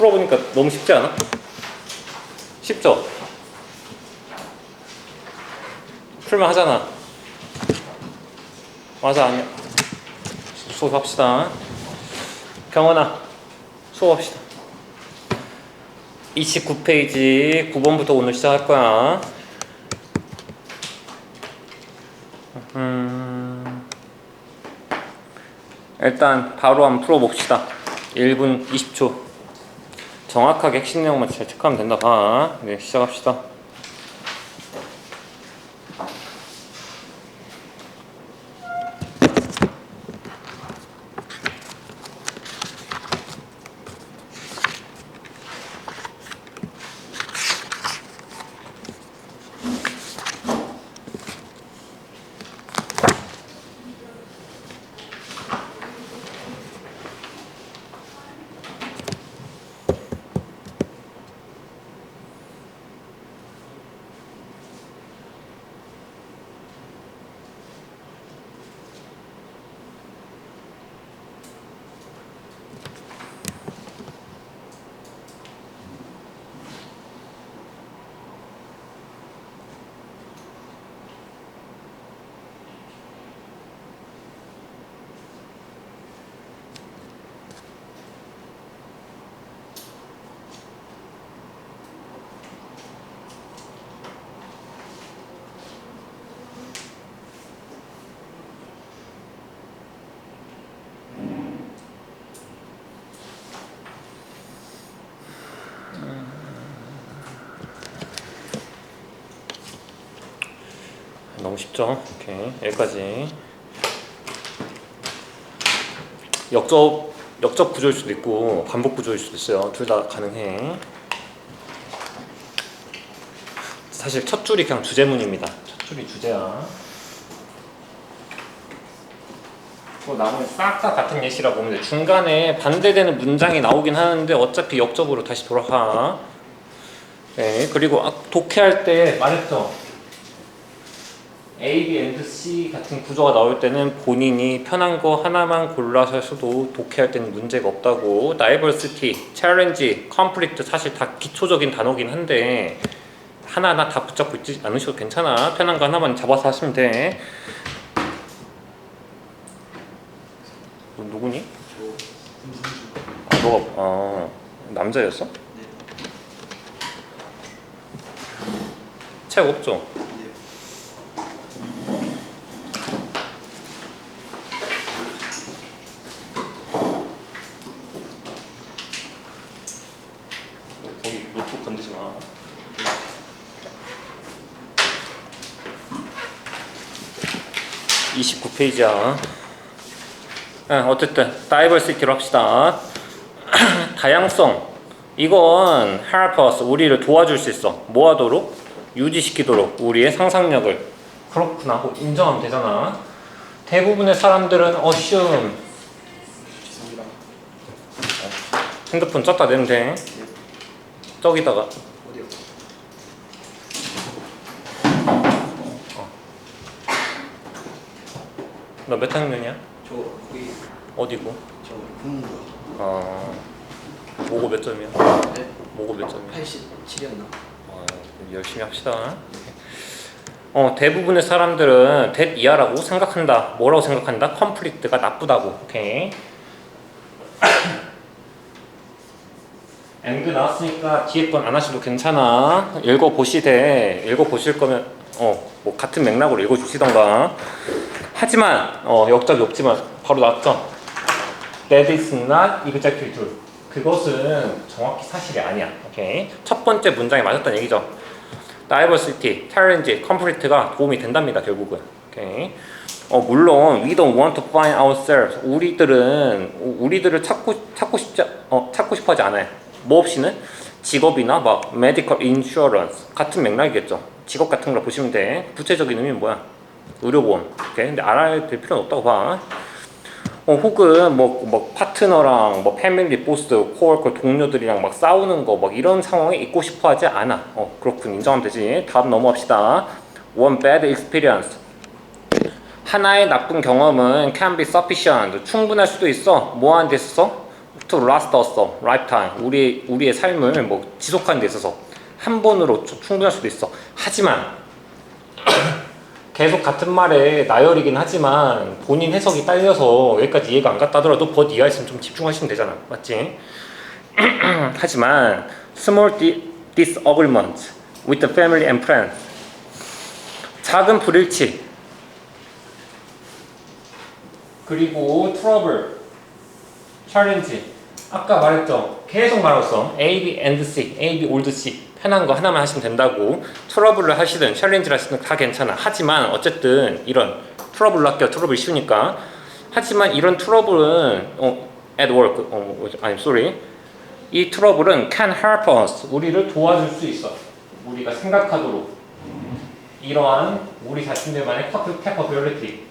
풀어보니까 너무 쉽지 않아? 쉽죠? 풀만 하잖아. 맞아, 아니야. 수업합시다. 경원아, 수업합시다. 29페이지 9번부터 오늘 시작할 거야. 일단 바로 한번 풀어봅시다. 1분 20초. 정확하게 핵심 내용만 잘 체크하면 된다. 봐. 네, 시작합시다. 너무 쉽죠? 오케이, 여기까지. 역접 구조일 수도 있고 반복 구조일 수도 있어요. 둘 다 가능해. 사실 첫 줄이 그냥 주제문입니다. 첫 줄이 주제야. 나머지 싹 다 같은 예시라고 보면 돼. 중간에 반대되는 문장이 나오긴 하는데 어차피 역접으로 다시 돌아가. 네, 그리고 독해할 때 말했죠. A, B, and C 같은 구조가 나올 때는 본인이 편한 거 하나만 골라서 해서도 독해할 때는 문제가 없다고. Diversity, Challenge, Conflict 사실 다 기초적인 단어긴 한데 하나하나 다 붙잡고 있지 않으셔도 괜찮아. 편한 거 하나만 잡아서 하시면 돼. 너 누구니? 너가 남자였어? 책 없죠? 거기 노트북 건드지 마. (29페이지야) 어쨌든 다이버시티로 합시다. 다양성, 이건 help us, 우리를 도와줄 수 있어. 뭐 하도록? 유지시키도록 우리의 상상력을. 그렇구나 하고 인정하면 되잖아. 대부분의 사람들은 assume, 핸드폰 쪘다 내면 돼. 저기다가 어디요? 너 몇 학년이야? 저 거기 어디고? 저 국문고요. 모고 몇 점이야? 네? 모고 몇 점이야? 87이었나? 열심히 합시다. 대부분의 사람들은 that 이하라고 생각한다. 뭐라고 생각한다? conflict가 나쁘다고. 오케이. and 나왔으니까 뒤에 건 안 하셔도 괜찮아. 읽어보실 거면 뭐 같은 맥락으로 읽어주시던가. 하지만 역작이 없지만 바로 나왔죠. That is not exactly true. 그것은 정확히 사실이 아니야. 오케이. 첫 번째 문장이 맞았다는 얘기죠. Diversity, challenge, conflict가 도움이 된답니다. 결국은. 오케이. 물론 we don't want to find ourselves. 우리들을 찾고 싶어 하지 않아요. 뭐 없이는? 직업이나 막 medical insurance 같은 맥락이겠죠. 직업 같은 걸 보시면 돼. 구체적인 의미는 뭐야? 의료보험. 오케이. 근데 알아야 될 필요는 없다고 봐. 혹은 뭐 파트너랑 뭐 패밀리, 보스, 코워커, 동료들이랑 막 싸우는 거 막 이런 상황에 있고 싶어 하지 않아. 그렇군. 인정하면 되지. 다음 넘어갑시다. One bad experience. 하나의 나쁜 경험은 can be sufficient. 충분할 수도 있어. 뭐 하는 데 있어서? to last us a lifetime. 우리의 삶을 뭐 지속하는 데 있어서 한 번으로 충분할 수도 있어. 하지만 계속 같은 말에 나열이긴 하지만 본인 해석이 딸려서 여기까지 이해가 안 갔다 하더라도 벗 이하 있으면 좀 집중하시면 되잖아. 맞지? 하지만 small disagreement with the family and friends. 작은 불일치 그리고 트러블, 챌린지. 아까 말했죠. 계속 말했어. A, B, and C, A, B, old C. 편한 거 하나만 하시면 된다고. 트러블을 하시든 챌린지를 하시든 다 괜찮아. 하지만 어쨌든 이런 트러블로 할게요. 트러블이 쉬우니까. 하지만 이런 트러블은 at work, I'm sorry. 이 트러블은 can help us. 우리를 도와줄 수 있어. 우리가 생각하도록. 이러한 우리 자신들만의 capability.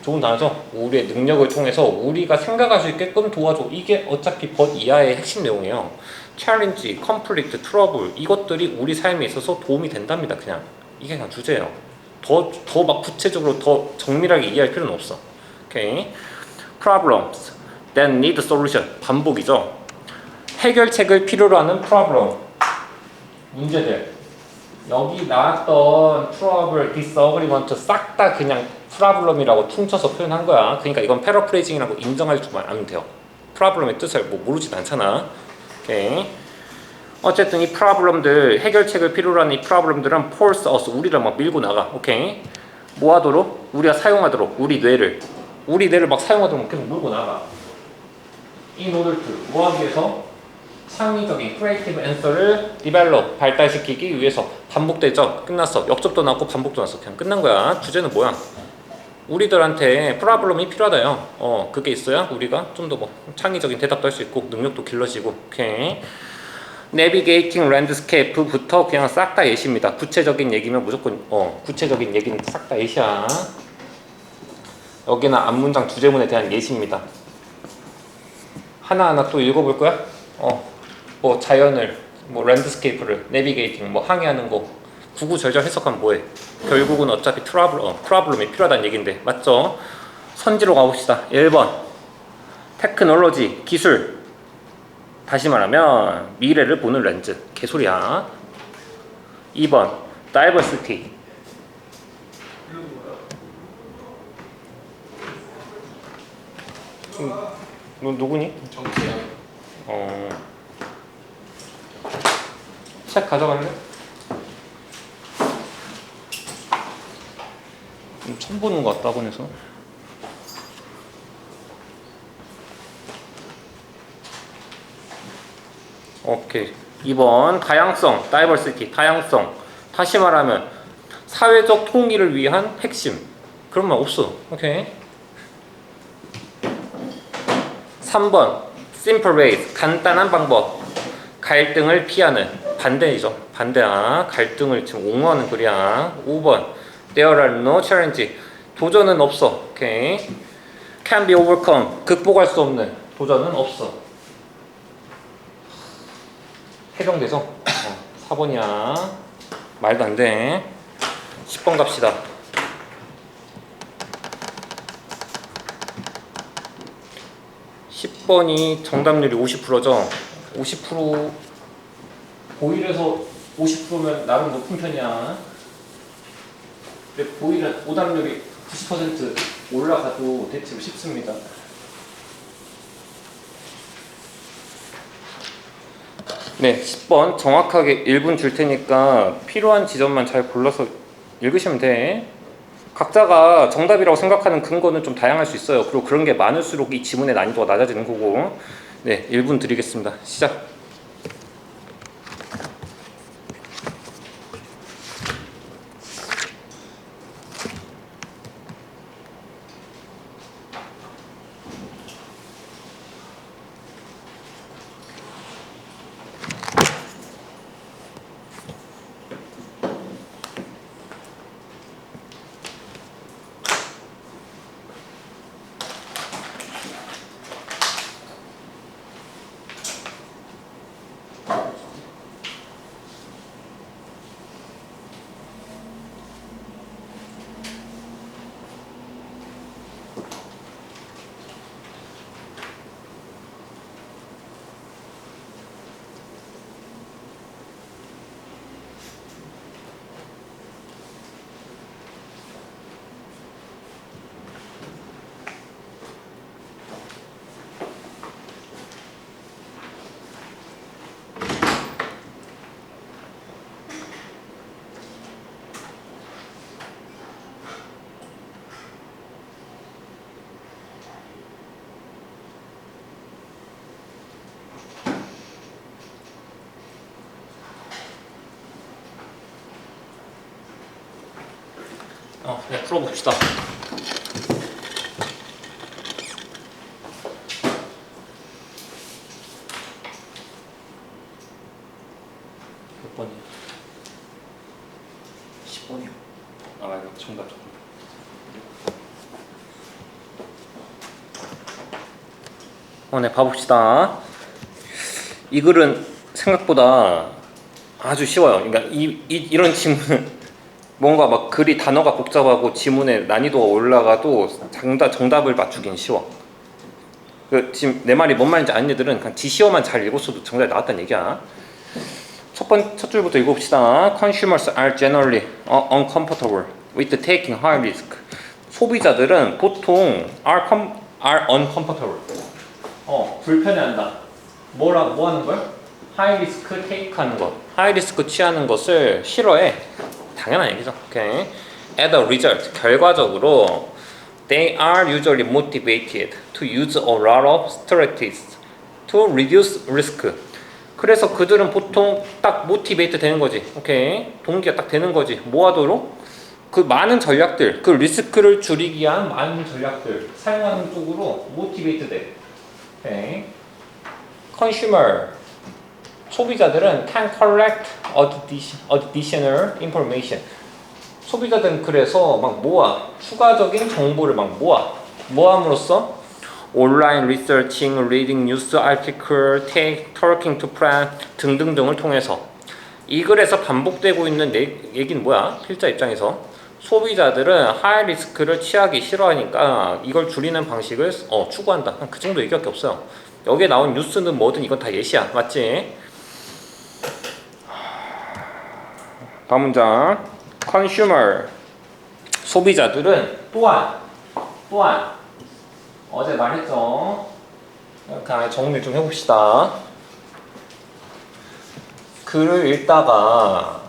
좋은 단어죠. 우리의 능력을 통해서 우리가 생각할 수 있게끔 도와줘. 이게 어차피 벗 이하의 핵심 내용이에요. 챌린지, 컨플릭트, 트러블 이것들이 우리 삶에 있어서 도움이 된답니다. 그냥 이게 그냥 주제예요. 더 막 구체적으로 더 정밀하게 이해할 필요는 없어. 오케이. Problems that need solution. 반복이죠. 해결책을 필요로 하는 problem. 문제들. 여기 나왔던 트러블, 디스어그리먼트 싹 다 그냥 프라블럼이라고 퉁쳐서 표현한 거야. 그러니까 이건 패러프레이징이라고 인정할 줄만 알면 돼요. 프라블럼의 뜻을 뭐 모르지도 않잖아. 오케이. 어쨌든 이 프라블럼들, 해결책을 필요로 하는 이 프라블럼들은 force us, 우리를 막 밀고 나가. 오케이. 뭐 하도록? 우리가 사용하도록, 우리 뇌를 막 사용하도록 계속 몰고 나가. in order to, 뭐 하기 위해서? 창의적인 creative answer를 develop, 발달시키기 위해서. 반복되죠? 끝났어. 역접도 나왔고 반복도 나왔어. 그냥 끝난 거야. 주제는 뭐야? 우리들한테 프라블럼이 필요하다요. 그게 있어야 우리가 좀 더 뭐 창의적인 대답도 할 수 있고 능력도 길러지고. 오케이. Navigating landscape부터 그냥 싹 다 예시입니다. 구체적인 얘기면 무조건 구체적인 얘기는 싹 다 예시야. 여기는 앞문장 주제문에 대한 예시입니다. 하나하나 또 읽어볼 거야? 뭐 자연을, 뭐 랜드스케이프를, 내비게이팅, 뭐 항해하는 거 구구절절 해석하면 뭐해? 결국은 어차피 프라블럼이 필요하다는 얘긴데 맞죠? 선지로 가봅시다. 1번 테크놀로지, 기술. 다시 말하면 미래를 보는 렌즈. 개소리야. 2번 다이버시티. 너 누구니? 정치야. 책 가져갈래? 처음 보는 것 같다 학원에서. 오케이. 2번 다양성, 다이버시티, 다양성. 다시 말하면 사회적 통일을 위한 핵심. 그런 말 없어. 오케이. 3번 simple ways, 간단한 방법. 갈등을 피하는. 반대이죠. 반대야. 갈등을 지금 옹호하는 글이야. 5번 there are no challenge, 도전은 없어. 오케이. can be overcome, 극복할 수 없는. 도전은 없어. 해병대죠? 4번이야. 말도 안 돼. 10번 갑시다. 10번이 정답률이 50%죠? 50% 고일에서 50%면 나름 높은 편이야. 근데 고일은 오답률이 90% 올라가도 대체로 쉽습니다. 네, 10번 정확하게 1분 줄 테니까 필요한 지점만 잘 골라서 읽으시면 돼. 각자가 정답이라고 생각하는 근거는 좀 다양할 수 있어요. 그리고 그런 게 많을수록 이 지문의 난이도가 낮아지는 거고. 네, 1분 드리겠습니다. 시작. 네, 풀어봅시다. 몇 번이야? 10번이요. 아, 이거 정답. 네, 봐봅시다. 이 글은 생각보다 아주 쉬워요. 그러니까 이런 지문은 뭔가 막 글이 단어가 복잡하고 지문의 난이도가 올라가도 정답을 맞추긴 쉬워. 지금 내 말이 뭔 말인지 아는 애들은 그냥 지시어만 잘 읽었어도 정답이 나왔다는 얘기야. 첫 줄부터 읽어봅시다. Consumers are generally uncomfortable with taking high risk. 소비자들은 보통 are uncomfortable. 불편해한다. 뭐 하는 걸? 하이 리스크 테이크 하는 것. 하이 리스크 취하는 것을 싫어해. 당연한 얘기죠. 오케이. As a result, 결과적으로 they are usually motivated to use a lot of strategies to reduce risk. 그래서 그들은 보통 딱 motivate 되는 거지. 오케이. 동기가 딱 되는 거지. 뭐 하도록? 그 많은 전략들, 그 리스크를 줄이기 위한 많은 전략들 사용하는 쪽으로 motivate 돼. 오케이. Consumer 소비자들은 can collect additional information. 소비자들은 그래서 막 모아 추가적인 정보를 막 모함으로써 온라인 리서칭, reading news article, talking to friends 등등등을 통해서 이 글에서 반복되고 있는 얘기는 뭐야? 필자 입장에서 소비자들은 하이 리스크를 취하기 싫어하니까 이걸 줄이는 방식을 추구한다. 그 정도 얘기밖에 없어요. 여기에 나온 뉴스는 뭐든 이건 다 예시야. 맞지? 다음 문장. consumer 소비자들은 또한 어제 말했죠. 이렇게 정리 좀 해봅시다. 글을 읽다가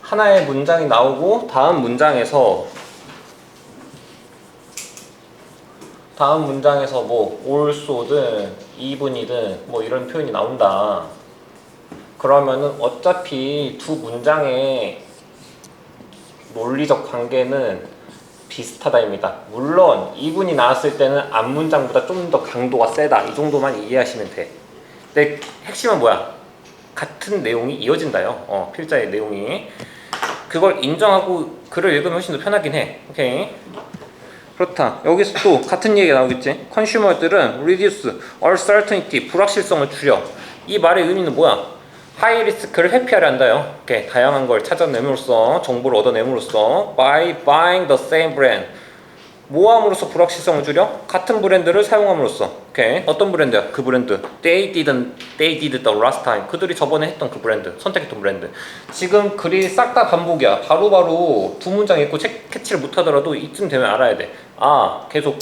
하나의 문장이 나오고 다음 문장에서 뭐 also든 even이든 뭐 이런 표현이 나온다. 그러면은 어차피 두 문장의 논리적 관계는 비슷하다입니다. 물론 even이 나왔을 때는 앞 문장보다 좀 더 강도가 세다. 이 정도만 이해하시면 돼. 근데 핵심은 뭐야? 같은 내용이 이어진다요. 필자의 내용이. 그걸 인정하고 글을 읽으면 훨씬 더 편하긴 해. 오케이. 그렇다. 여기서 또 같은 얘기가 나오겠지. 컨슈머들은 reduce uncertainty, 불확실성을 줄여. 이 말의 의미는 뭐야? 하이 리스크를 회피하려 한다요. 오케이. 다양한 걸 찾아냄으로써, 정보를 얻어냄으로써 by buying the same brand. 모함으로써 불확실성을 줄여? 같은 브랜드를 사용함으로써. 오케이. 어떤 브랜드야? 그 브랜드. They did the last time. 그들이 저번에 했던 그 브랜드. 선택했던 브랜드. 지금 글이 싹 다 반복이야. 바로바로 두 문장 읽고 캐치를 못하더라도 이쯤 되면 알아야 돼. 계속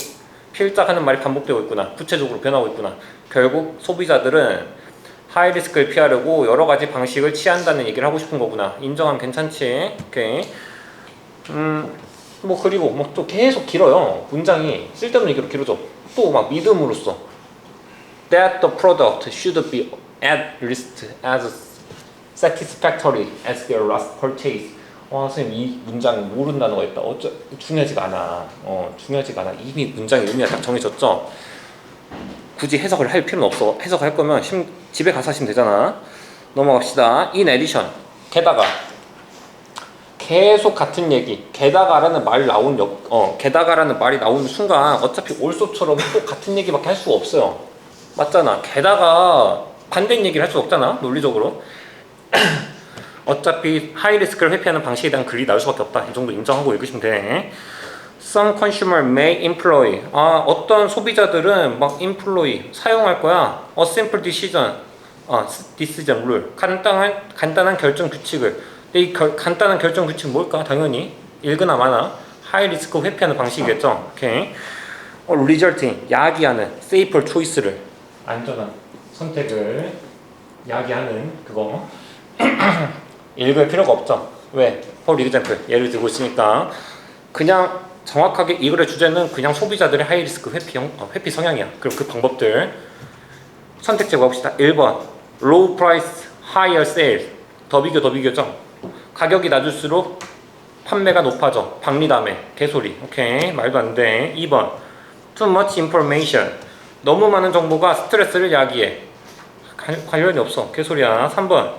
필자하는 말이 반복되고 있구나. 구체적으로 변하고 있구나. 결국 소비자들은 하이 리스크를 피하려고 여러 가지 방식을 취한다는 얘기를 하고 싶은 거구나. 인정하면 괜찮지. 오케이. 뭐 그리고 뭐 또 계속 길어요. 문장이 쓸데없는 얘기로 길어져. 또 막 믿음으로써 that the product should be at least as satisfactory as their last purchase. 선생님 이 문장 모르는 단어가 있다. 중요하지가 않아. 중요하지가 않아. 이미 문장의 의미가 딱 정해졌죠. 굳이 해석을 할 필요는 없어. 해석할 거면 집에 가서 하시면 되잖아. 넘어갑시다. In addition, 게다가 계속 같은 얘기. 게다가라는 말이 나오는 순간 어차피 also처럼 또 같은 얘기밖에 할 수가 없어요. 맞잖아. 게다가 반대인 얘기를 할 수 없잖아. 논리적으로. 어차피 하이 리스크를 회피하는 방식에 대한 글이 나올 수밖에 없다. 이 정도 인정하고 읽으시면 돼. Some consumer may employ. 어떤 소비자들은 막 employ 사용할 거야. A simple decision rule. 간단한 결정 규칙을. 근데 이 간단한 결정 규칙은 뭘까? 당연히 읽으나 마나 하이 리스크 회피하는 방식이겠죠. 오케이. resulting 야기하는 safer choice를 안전한 선택을 야기하는 그거. 읽을 필요가 없죠. 왜? For example 예를 들고 있으니까 그냥 정확하게 이 글의 주제는 그냥 소비자들의 하이 리스크 회피 성향이야. 그럼 그 방법들 선택 제거합시다. 1번 low price higher sale. 더 비교죠. 가격이 낮을수록 판매가 높아져. 박리담에 개소리. 오케이, 말도 안 돼. 2번 too much information, 너무 많은 정보가 스트레스를 야기해. 관련이 없어. 개소리야. 3번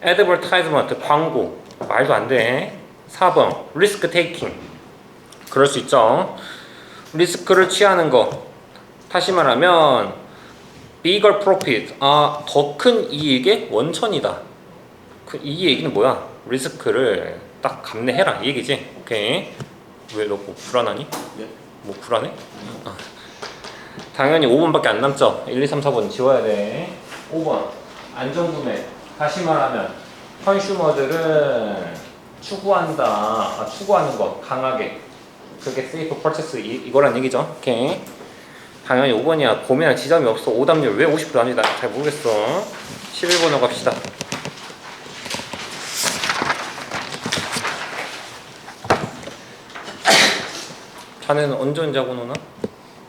advertisement, 광고. 말도 안 돼. 4번 risk taking, 그럴 수 있죠. 리스크를 취하는 거. 다시 말하면 bigger profit, 더 큰 이익의 원천이다. 이 얘기는 뭐야? 리스크를 딱 감내해라 이 얘기지. 오케이. 왜 너 뭐 불안하니? 네. 뭐 불안해? 당연히 5번밖에 안 남죠. 1, 2, 3, 4번 지워야 돼. 5번 안전구매. 다시 말하면 컨슈머들은 추구한다. 추구하는 것 강하게. 그게 세이프 퍼체스 이거란 얘기죠. 오케이. 당연히 5번이야. 고민할 지점이 없어. 오답률 왜 50% 아닌지 나 잘 모르겠어. 11번으로 갑시다. 자네는 언제 하고 노나?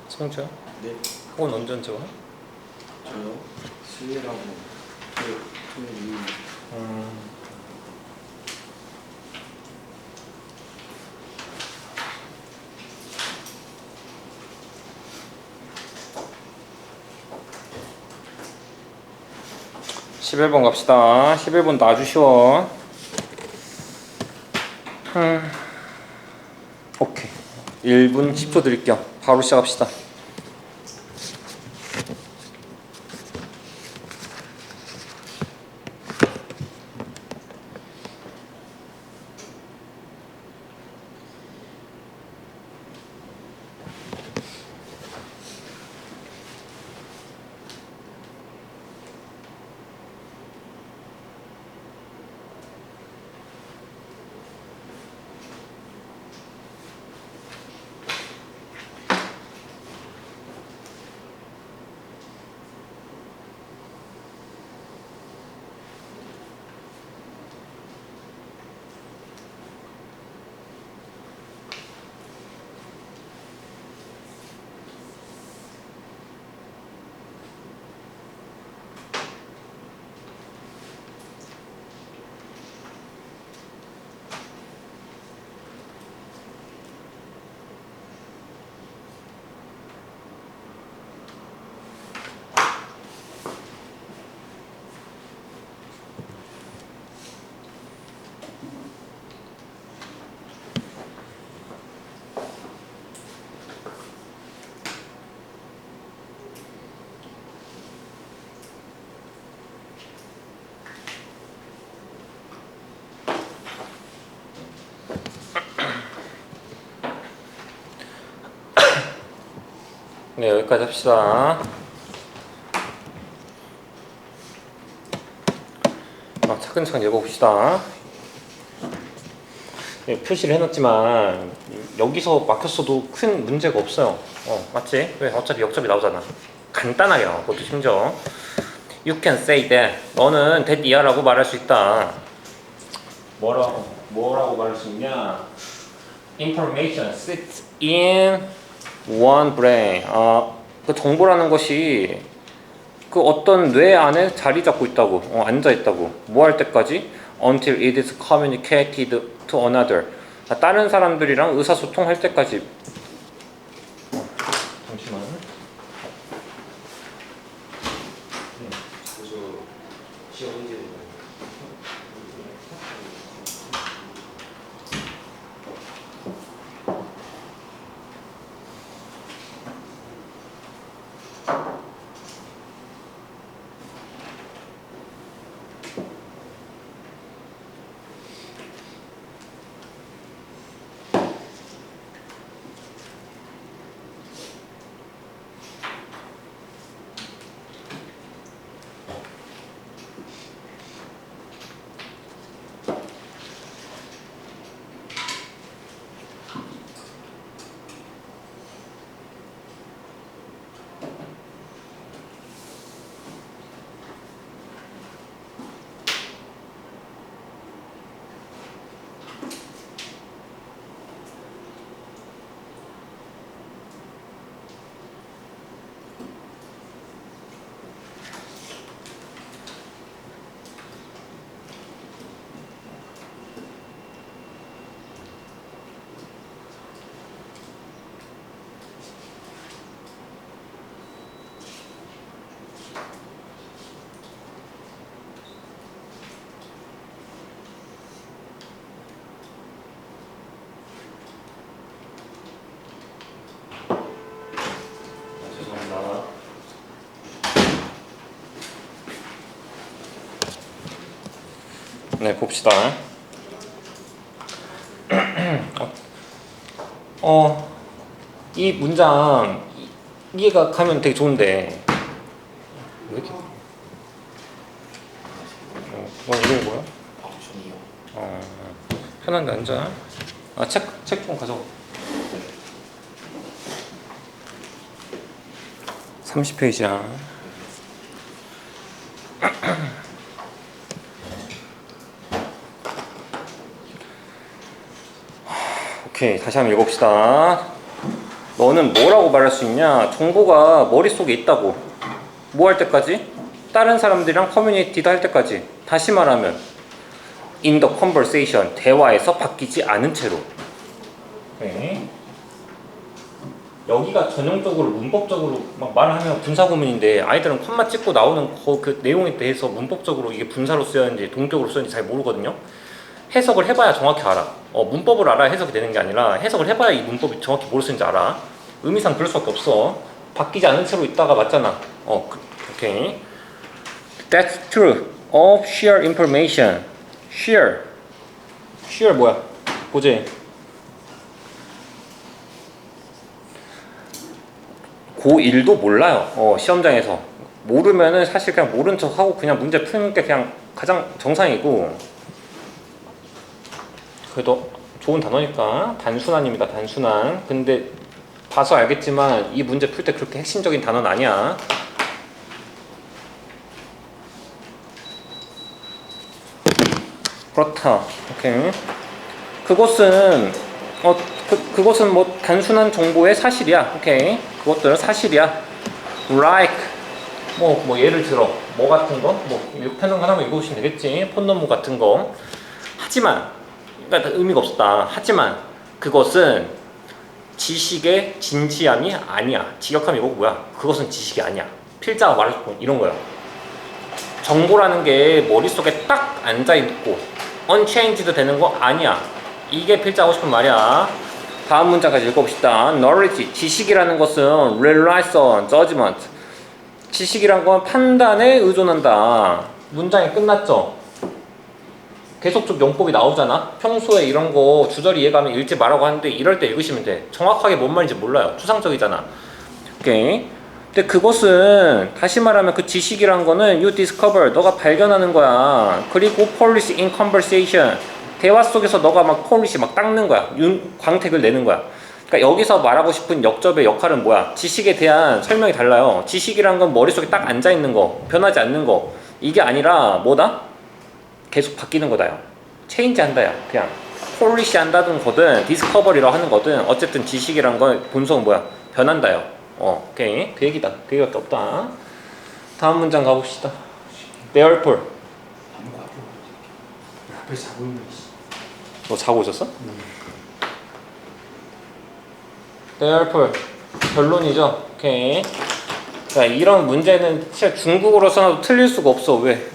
성주야? 네. 학원 언제 와? 저요. 수혜라고. 토요일. 11번 갑시다. 11번도 아주 쉬워. 오케이. 1분 10초 드릴게요. 바로 시작합시다. 네, 여기까지 합시다. 차근차근 읽어봅시다. 네, 표시를 해놨지만 여기서 막혔어도 큰 문제가 없어요. 맞지? 왜? 어차피 역접이 나오잖아. 간단하게 나와. 그것도 심지어 You can say that, 너는 that 이하라고 말할 수 있다. 뭐라고 말할 수 있냐? Information sits in one brain. 그 정보라는 것이 그 어떤 뇌 안에 자리 잡고 있다고, 앉아 있다고. 뭐 할 때까지? Until it is communicated to another. 다른 사람들이랑 의사소통할 때까지. 잠시만. 그래서 시험 문제. 네, 봅시다. 이 문장 이해가 가면 되게 좋은데 왜 이렇게? 이게 뭐야? 박준이요. 편한데 앉아. 책 좀 가져가. 30페이지야. 오케이, 다시 한번 읽어봅시다. 너는 뭐라고 말할 수 있냐? 정보가 머릿속에 있다고. 뭐 할 때까지? 다른 사람들이랑 커뮤니티도 할 때까지. 다시 말하면 in the conversation, 대화에서 바뀌지 않은 채로. 오케이. 여기가 전형적으로 문법적으로 막 말하면 분사구문인데 아이들은 컴마 찍고 나오는 그 내용에 대해서 문법적으로 이게 분사로 쓰였는지 동격으로 쓰였는지 잘 모르거든요. 해석을 해봐야 정확히 알아. 문법을 알아야 해석이 되는 게 아니라 해석을 해봐야 이 문법이 정확히 뭘 쓰는지 알아. 의미상 그럴 수밖에 없어. 바뀌지 않은 채로 있다가 맞잖아. 오케이. That's true of share information. share 뭐야? 보지. 고1도 몰라요. 시험장에서 모르면은 사실 그냥 모른 척 하고 그냥 문제 푸는 게 그냥 가장 정상이고, 그래도 좋은 단어니까 단순한입니다. 단순한. 근데 봐서 알겠지만 이 문제 풀 때 그렇게 핵심적인 단어는 아니야. 그렇다. 오케이. 그것은 그것은 뭐 단순한 정보의 사실이야. 오케이. 그것들은 사실이야. Like 뭐 예를 들어 뭐 같은 거, 뭐 편성 하나만 읽어보시면 되겠지. 폰너무 같은 거. 하지만 그러니까 의미가 없었다. 하지만 그것은 지식의 진지함이 아니야. 직역하면 이거 뭐야? 그것은 지식이 아니야. 필자가 말할 수 이런 거야. 정보라는 게 머릿속에 딱 앉아있고 unchanged 되는 거 아니야. 이게 필자 하고 싶은 말이야. 다음 문장까지 읽어봅시다. Knowledge, 지식이라는 것은 relies on judgment. 지식이란 건 판단에 의존한다. 문장이 끝났죠? 계속적 용법이 나오잖아. 평소에 이런 거 주저리 이해가면 읽지 말라고 하는데 이럴 때 읽으시면 돼. 정확하게 뭔 말인지 몰라요. 추상적이잖아. 오케이. 근데 그것은 다시 말하면 그 지식이란 거는 you discover, 너가 발견하는 거야. 그리고 polish in conversation, 대화 속에서 너가 막 polish 막 닦는 거야. 광택을 내는 거야. 그러니까 여기서 말하고 싶은 역접의 역할은 뭐야? 지식에 대한 설명이 달라요. 지식이란 건 머릿속에 딱 앉아있는 거, 변하지 않는 거. 이게 아니라 뭐다? 계속 바뀌는 거다요. 체인지 한다요. 그냥 폴리시 한다든 거든 디스커버리라고 하는 거든 어쨌든 지식이란 건 본성은 뭐야? 변한다요. 오케이. 그 얘기다. 그 얘기밖에 없다. 다음 문장 가봅시다. Therefore. 앞에 자고 있는 너 자고 있었어? Therefore. 결론이죠. 오케이. 자, 이런 문제는 진짜 중국어로 써도 틀릴 수가 없어. 왜?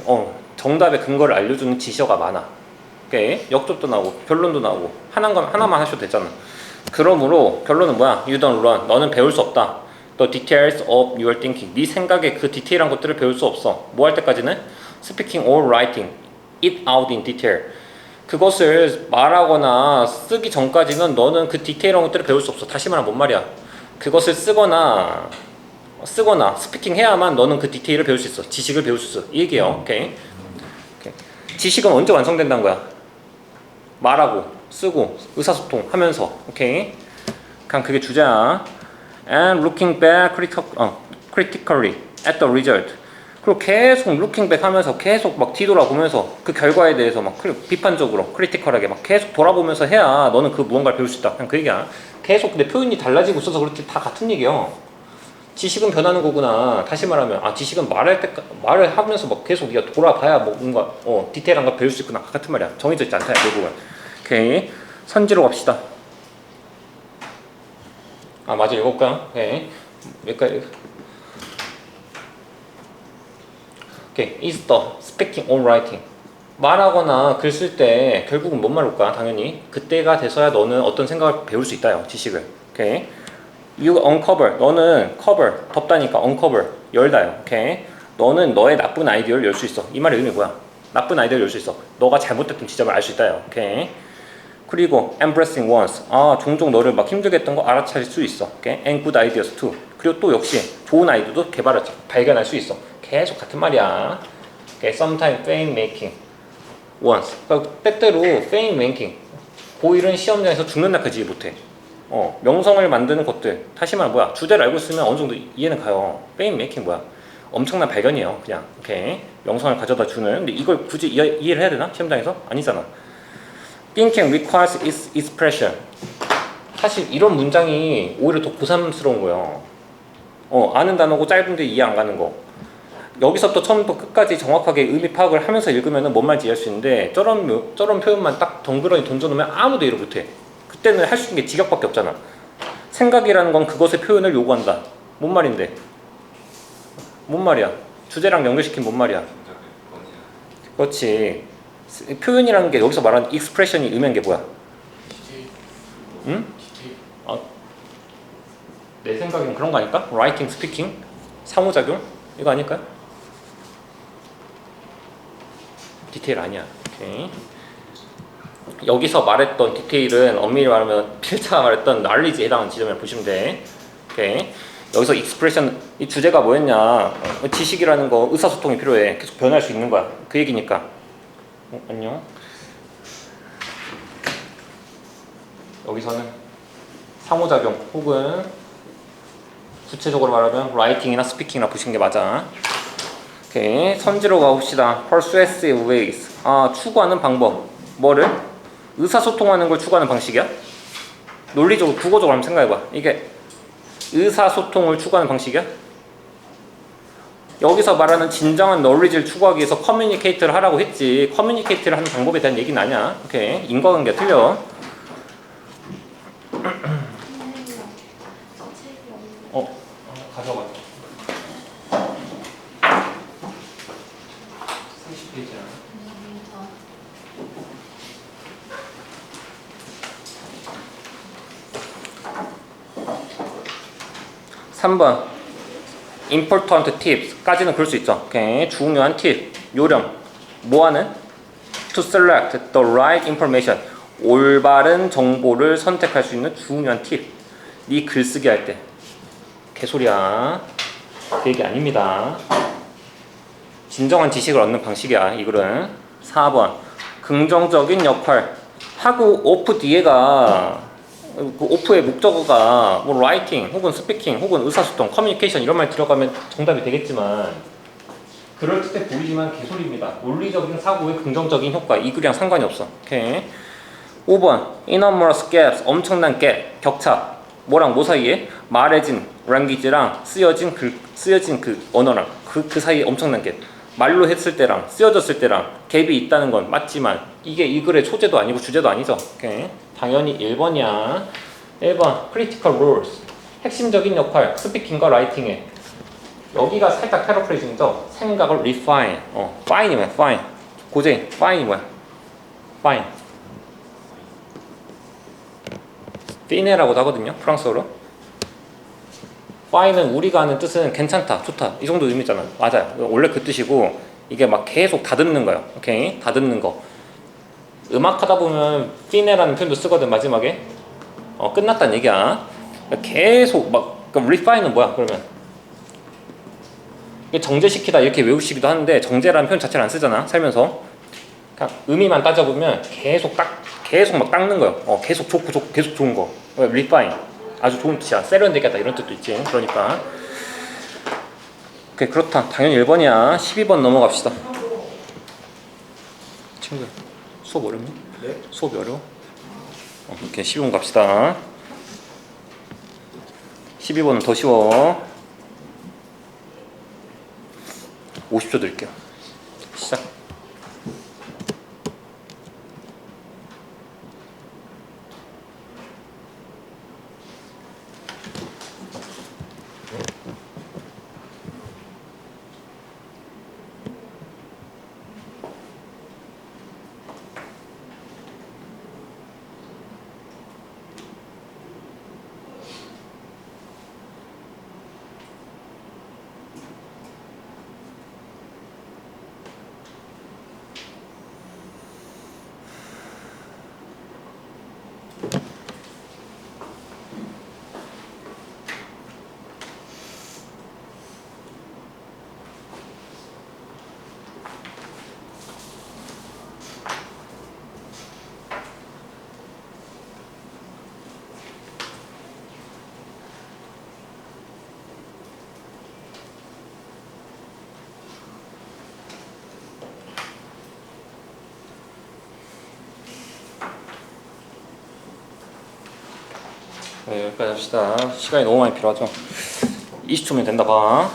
정답의 근거를 알려주는 지시어가 많아. 오케이. 역접도 나오고 결론도 나오고 하나만 하셔도 되잖아. 그러므로 결론은 뭐야? You don't learn. 너는 배울 수 없다. The details of your thinking. 네 생각의 그 디테일한 것들을 배울 수 없어. 뭐 할 때까지는? Speaking or writing it out in detail. 그것을 말하거나 쓰기 전까지는 너는 그 디테일한 것들을 배울 수 없어. 다시 말하면 뭔 말이야? 그것을 쓰거나 스피킹 해야만 너는 그 디테일을 배울 수 있어. 지식을 배울 수 있어. 이 얘기예요. 오케이. 지식은 언제 완성된다는 거야? 말하고 쓰고 의사소통 하면서. 오케이. 그냥 그게 주제야. And looking back critically at the result. 그리고 계속 looking back 하면서 계속 막 뒤돌아보면서 그 결과에 대해서 막 비판적으로 크리티컬하게 막 계속 돌아보면서 해야 너는 그 무언가를 배울 수 있다. 그냥 그 얘기야. 계속 근데 표현이 달라지고 있어서 그렇지 다 같은 얘기예요. 지식은 변하는 거구나. 다시 말하면 지식은 말을 하면서 막 계속 네가 돌아봐야 뭔가 디테일한 걸 배울 수 있구나. 같은 말이야. 정해져 있지 않다. 결국은. 오케이. 선지로 갑시다. 맞아. 읽어볼까요? 오케이. 여기까지. 오케이. is the speaking or writing. 말하거나 글 쓸 때 결국은 뭔 말일까? 당연히 그때가 돼서야 너는 어떤 생각을 배울 수 있다요. 지식을. 오케이. You uncover. 너는 cover 덮다니까 uncover 열다요. 오케이. 너는 너의 나쁜 아이디어를 열 수 있어. 이 말의 의미 뭐야? 나쁜 아이디어를 열 수 있어. 너가 잘못했던 지점을 알 수 있다. 오케이. 그리고 embracing once. 종종 너를 막 힘들게 했던 거 알아차릴 수 있어. 오케이. And good ideas too. 그리고 또 역시 좋은 아이디어도 발견할 수 있어. 계속 같은 말이야. 오케이. Sometimes fame making once. 그러니까 때때로 fame making. 고일은 시험장에서 죽는 날까지 이해 못해. 명성을 만드는 것들. 다시 말해 뭐야? 주제를 알고 있으면 어느 정도 이해는 가요. fame making 뭐야? 엄청난 발견이에요. 그냥 오케이. 명성을 가져다 주는. 근데 이걸 굳이 이해를 해야 되나? 시험장에서? 아니잖아. Thinking requires expression. 사실 이런 문장이 오히려 더 고삼스러운 거예요. 아는 단어고 짧은데 이해 안 가는 거. 여기서부터 처음부터 끝까지 정확하게 의미 파악을 하면서 읽으면 뭔 말인지 이해할 수 있는데 저런 표현만 딱 덩그러니 던져놓으면 아무도 이해를 못해. 그때는 할 수 있는 게 직역밖에 없잖아. 생각이라는 건 그것의 표현을 요구한다. 뭔 말인데? 뭔 말이야? 주제랑 연결시킨 뭔 말이야? 그렇지. 표현이라는 게 여기서 말하는 expression이 의미한 게 뭐야? 디테일. 응? 디테일. 내 생각엔 그런 거 아닐까? writing, speaking, 상호작용? 이거 아닐까요? 디테일 아니야. 오케이. 여기서 말했던 디테일은 엄밀히 말하면 필자가 말했던 knowledge에 해당하는 지점을 보시면 돼. 오케이. 여기서 expression, 이 주제가 뭐였냐? 지식이라는 거 의사소통이 필요해. 계속 변할 수 있는 거야. 그 얘기니까. 안녕. 여기서는 상호작용 혹은 구체적으로 말하면 writing이나 speaking이나 보시는 게 맞아. 오케이. 선지로 가봅시다. persuasive ways. 추구하는 방법. 뭐를? 의사소통하는 걸 추구하는 방식이야? 논리적으로 국어적으로 한번 생각해봐. 이게 의사소통을 추구하는 방식이야? 여기서 말하는 진정한 knowledge를 추구하기 위해서 커뮤니케이트를 하라고 했지. 커뮤니케이트를 하는 방법에 대한 얘기는 아니야. 오케이. 인과관계가 틀려. 가져가. 30페이지야. 3번 important tips까지는 그럴 수 있죠. 오케이. 중요한 팁, 요령. 뭐하는? to select the right information. 올바른 정보를 선택할 수 있는 중요한 팁. 네 글쓰기 할 때. 개소리야. 그 얘기 아닙니다. 진정한 지식을 얻는 방식이야. 이 글은. 4번 긍정적인 역할. 하고 오프 뒤에가 그 오프의 목적어가 뭐 writing 혹은 speaking 혹은 의사소통, 커뮤니케이션 이런 말 들어가면 정답이 되겠지만 그럴듯해 보이지만 개소리입니다. 논리적인 사고의 긍정적인 효과. 이 글이랑 상관이 없어. 오케이. 5번 enormous gaps. 엄청난 갭, 격차. 뭐랑 뭐 사이에? 말해진 language랑 쓰여진 그 언어랑 그 사이에 엄청난 갭. 말로 했을 때랑 쓰여졌을 때랑 갭이 있다는 건 맞지만 이게 이 글의 소재도 아니고 주제도 아니죠. 오케이. 당연히 1번이야. 1번 critical roles. 핵심적인 역할, 스피킹과 라이팅에. 여기가 살짝 패러프레이징이죠. 생각을 refine. fine이 뭐야? fine. 고재인. fine이 뭐야? fine. fine라고도 하거든요. 프랑스어로. fine은 우리가 아는 뜻은 괜찮다, 좋다 이 정도 의미잖아. 맞아요. 원래 그 뜻이고 이게 막 계속 다듬는 거예요. 오케이. 다듬는 거. 음악 하다 보면 fine라는 표현도 쓰거든. 마지막에 끝났다는 얘기야. 계속 막 refine은 뭐야 그러면? 이게 정제시키다 이렇게 외우시기도 하는데 정제라는 표현 자체를 안 쓰잖아 살면서. 그냥 의미만 따져보면 계속 막 닦는 거예요. 계속 좋고 계속 좋은 거. refine 아주 좋은 뜻이야. 세련되게 하다 이런 뜻도 있지. 그러니까 오케이. 그렇다. 당연히 1번이야 12번 넘어갑시다. 친구야 수업 어렵니? 네? 수업이 어려워? 오케이. 12번 갑시다. 12번은 더 쉬워. 50초 드릴게요. 시작. 네, 여기까지 합시다. 시간이 너무 많이 필요하죠. 20초면 된다 봐.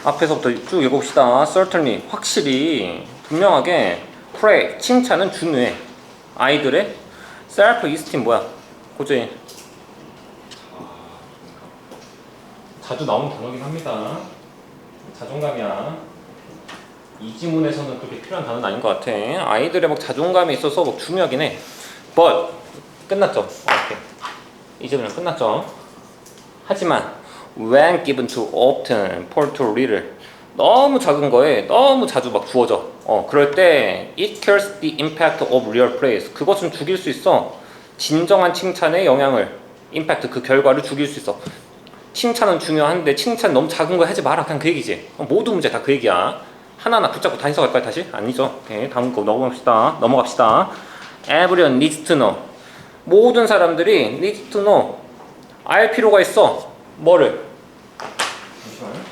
앞에서부터 쭉 읽어봅시다. certainly, 확실히, 분명하게 pray, 칭찬은 중요해. 아이들의 self-esteem 뭐야? 고지 자주 나오는 단어긴 합니다. 자존감이야. 이 지문에서는 그렇게 필요한 단어는 아닌 것 같아. 아이들의 막 자존감에 있어서 막 중요하긴 해. but 끝났죠? 오케이. 이 지문은 끝났죠? 하지만 when given too often, poor too little 너무 작은 거에 너무 자주 막 주어져. 그럴 때 it kills the impact of real praise. 그것은 죽일 수 있어. 진정한 칭찬의 영향을, 임팩트 그 결과를 죽일 수 있어. 칭찬은 중요한데 칭찬 너무 작은 거 하지 마라. 그냥 그 얘기지. 모든 문제 다 그 얘기야. 하나하나 붙잡고 다 해석할까요 다시? 아니죠. 오케이, 다음 거 넘어갑시다. Everyone needs to know. 모든 사람들이 needs to know. 알 필요가 있어. 뭐를? 잠시만요.